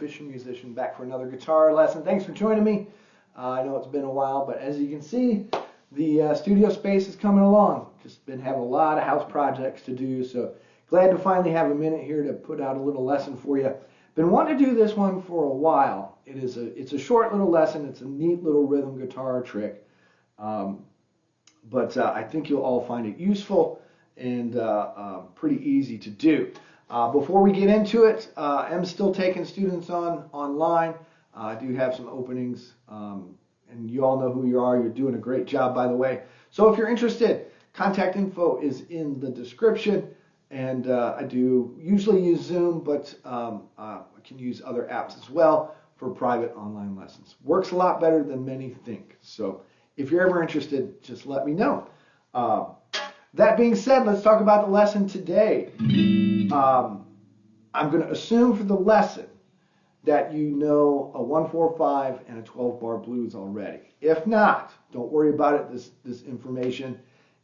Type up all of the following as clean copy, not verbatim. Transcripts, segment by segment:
Fisher musician, back for another guitar lesson. Thanks for joining me. I know it's been a while, but as you can see, the studio space is coming along. Just been having a lot of house projects to do, so glad to finally have a minute here to put out a little lesson for you. Been wanting to do this one for a while. It's a short little lesson. It's a neat little rhythm guitar trick, but I think you'll all find it useful and pretty easy to do. Before we get into it, I'm still taking students online. I do have some openings, and you all know who you are. You're doing a great job, by the way. So if you're interested, contact info is in the description. And I do usually use Zoom, but I can use other apps as well for private online lessons. Works a lot better than many think. So if you're ever interested, just let me know. That being said, let's talk about the lesson today. I'm going to assume for the lesson that you know a 1-4-5 and a 12-bar blues already. If not, don't worry about it. This information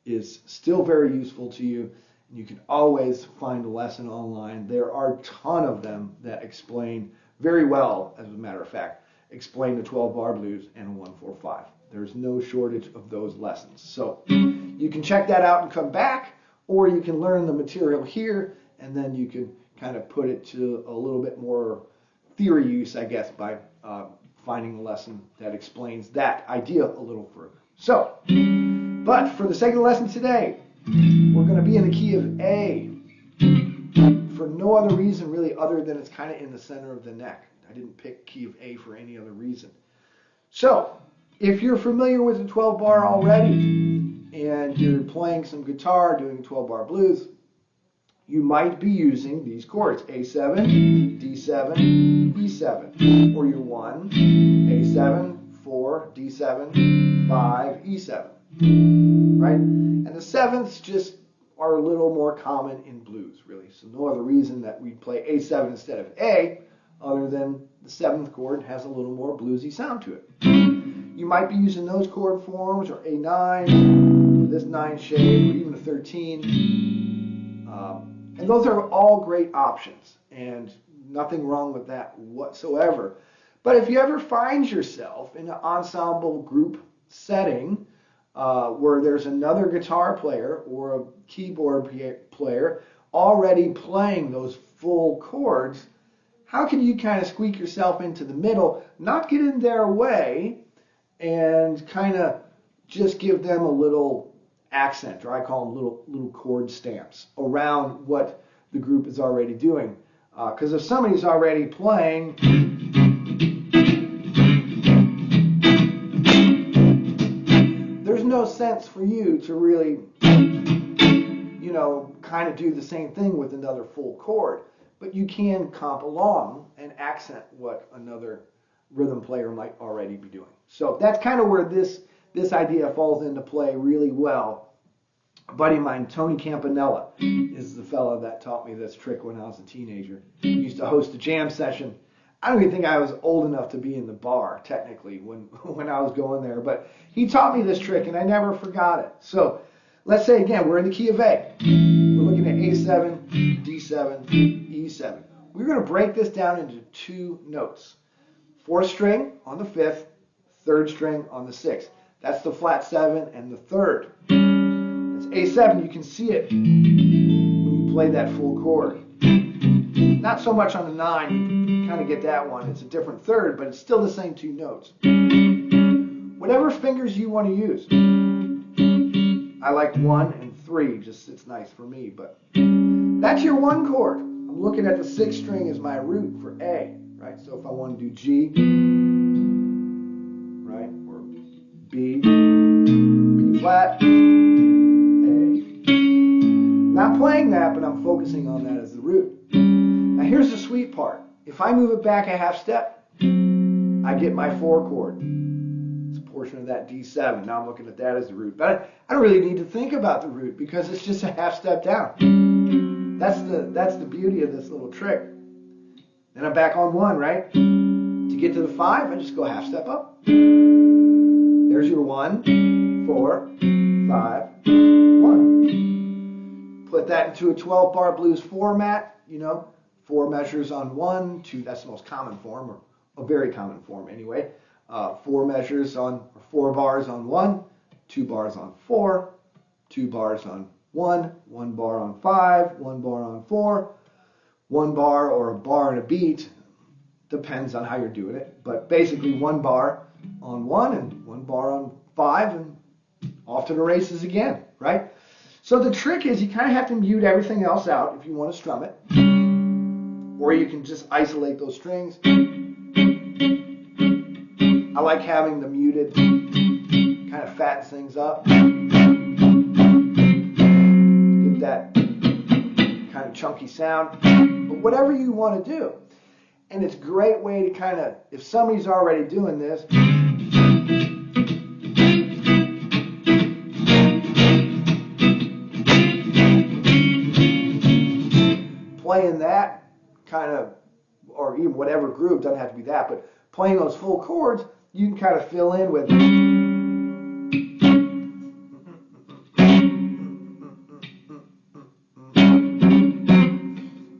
is still very useful to you. You can always find a lesson online. There are a ton of them that explain very well, as a matter of fact, explain the 12-bar blues and a 1-4-5. There's no shortage of those lessons. So you can check that out and come back, or you can learn the material here, and then you can kind of put it to a little bit more theory use, I guess, by finding a lesson that explains that idea a little further. So, but for the sake of the lesson today, we're going to be in the key of A for no other reason really other than it's kind of in the center of the neck. I didn't pick key of A for any other reason. So if you're familiar with the 12-bar already and you're playing some guitar, doing 12-bar blues, you might be using these chords, A7, D7, E7, or your 1, A7, 4, D7, 5, E7. Right? And the sevenths just are a little more common in blues, really. So no other reason that we play A7 instead of A, other than the 7th chord has a little more bluesy sound to it. You might be using those chord forms, or A9, or this 9 shape, or even a 13. And those are all great options, and nothing wrong with that whatsoever. But if you ever find yourself in an ensemble group setting, where there's another guitar player or a keyboard player already playing those full chords, how can you kind of squeak yourself into the middle, not get in their way, and kind of just give them a little accent, or I call them little chord stamps, around what the group is already doing? Because if somebody's already playing no sense for you to really, kind of do the same thing with another full chord. But you can comp along and accent what another rhythm player might already be doing. So that's kind of where this idea falls into play really well. A buddy of mine, Tony Campanella, is the fellow that taught me this trick when I was a teenager. He used to host a jam session. I don't even think I was old enough to be in the bar, technically, when I was going there. But he taught me this trick, and I never forgot it. So let's say, again, we're in the key of A. We're looking at A7, D7, E7. We're going to break this down into 2 notes. 4th string on the 5th, 3rd string on the 6th. That's the flat 7 and the 3rd. That's A7. You can see it when you play that full chord. Not so much on the 9, you kind of get that one. It's a different 3rd, but it's still the same 2 notes. Whatever fingers you want to use. I like 1 and 3, just sits nice for me, but that's your 1 chord. I'm looking at the 6th string as my root for A, right? So if I want to do G, right, or B, B flat, A. Not playing that, but I'm focusing on that as the root. Now here's the sweet part. If I move it back a half step, I get my 4 chord. It's a portion of that D7. Now I'm looking at that as the root. But I don't really need to think about the root because it's just a half step down. That's the beauty of this little trick. Then I'm back on 1, right? To get to the 5, I just go half step up. There's your 1, 4, 5, 1. Put that into a 12-bar blues format, 4 measures on 1, 2, that's the most common form, or a very common form anyway. 4 measures on, or 4 bars on 1, 2 bars on 4, 2 bars on 1, 1 bar on 5, 1 bar on 4, 1 bar or a bar and a beat, depends on how you're doing it, but basically 1 bar on 1 and 1 bar on 5, and off to the races again, right? So the trick is you kind of have to mute everything else out if you want to strum it, or you can just isolate those strings. I like having the muted, kind of fattens things up. Get that kind of chunky sound. But whatever you want to do. And it's a great way to kind of, if somebody's already doing this, playing that kind of, or even whatever groove, doesn't have to be that, but playing those full chords, you can kind of fill in with,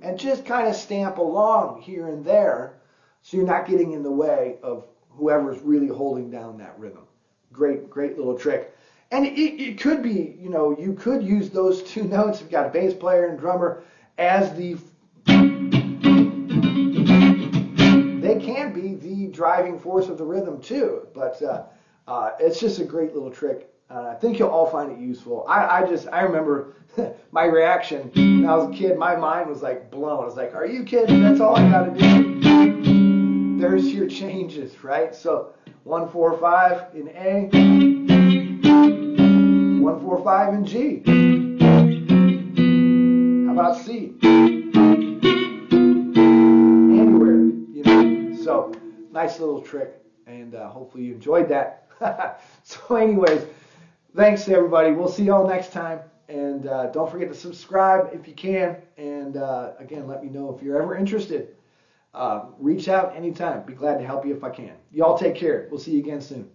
and just kind of stamp along here and there, so you're not getting in the way of whoever's really holding down that rhythm. Great little trick. And it could be, you know, you could use those 2 notes, if you've got a bass player and drummer, as the, they can be the driving force of the rhythm too, but it's just a great little trick. I think you'll all find it useful. I remember my reaction when I was a kid. My mind was like blown. I was like, "Are you kidding? That's all I got to do." There's your changes, right? So 1 4 5 in A, 1 4 5 in G. How about C? Anywhere, you know. So nice little trick, and hopefully you enjoyed that. So anyways, thanks to everybody. We'll see y'all next time. And don't forget to subscribe if you can. And again, let me know if you're ever interested. Reach out anytime. Be glad to help you if I can. Y'all take care. We'll see you again soon.